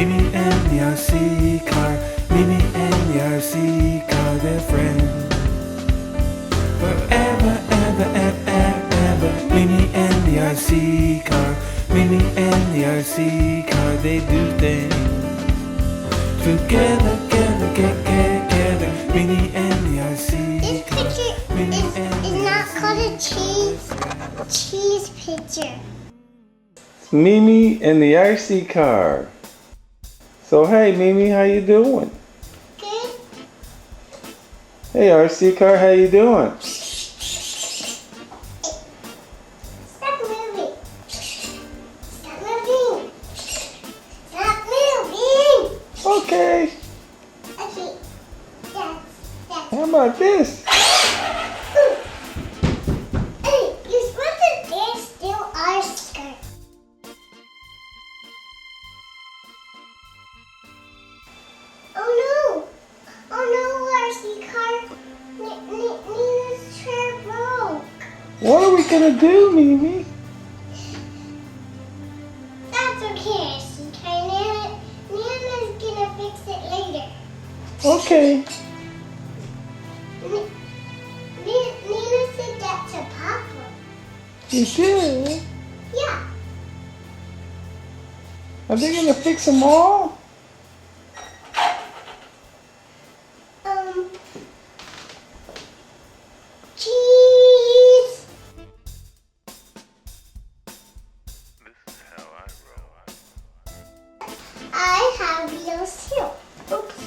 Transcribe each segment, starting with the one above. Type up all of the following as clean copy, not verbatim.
Mimi and the RC car. Mimi and the RC car, they're friends. Forever, ever, ever, ever, ever. Mimi and the RC car. Mimi and the RC car, they do things together, together, together. Mimi and the RC. This picture is not called a cheese picture. Mimi and the RC car. So hey Mimi, how you doing? Good. Hey RC car, how you doing? Stop moving. Stop moving. Stop moving. Okay. Okay. That's. How about this? Hey, you're supposed to dance still our skirt. Oh no, RC car. Nina's chair broke. What are we gonna do, Mimi? That's okay, RC car. Nina's gonna fix it later. Okay. Nina said that to Papa. You did? Yeah. Are they gonna fix them all? Cheese. This is how I roll. I have wheels too. Oops.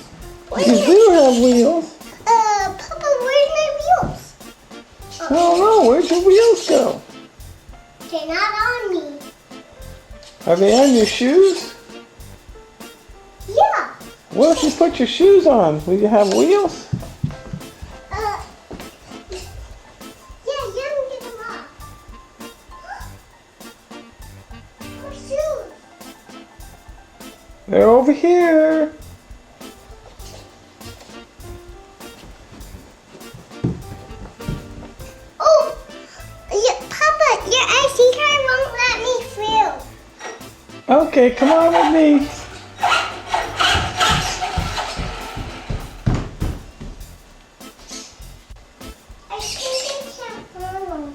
You do have wheels. Papa, where's my wheels? I don't know. Where'd your wheels go? They're not on me. Are they on your shoes? Yeah. What if you put your shoes on? Will you have wheels? Yeah, get them off. Oh, shoes. They're over here. Oh, yeah, Papa, your IC card won't let me through. Okay, come on with me. I think I can't follow.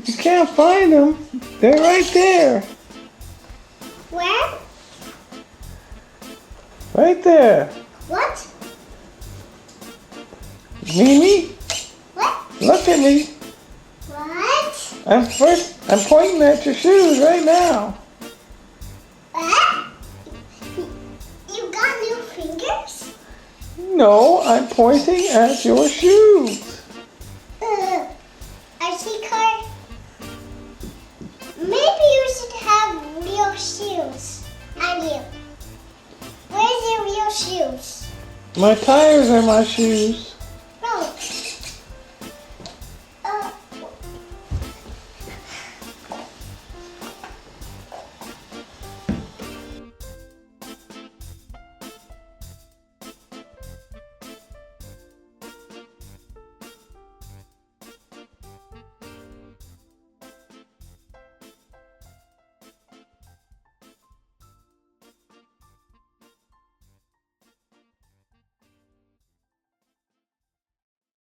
You can't find them. They're right there. Where? Right there. What? Mimi, What? look at me. What? I'm pointing at your shoes right now. What? You got new fingers? No, I'm pointing at your shoes. IC card? Maybe you should have real shoes on you. Where's your real shoes? My tires are my shoes.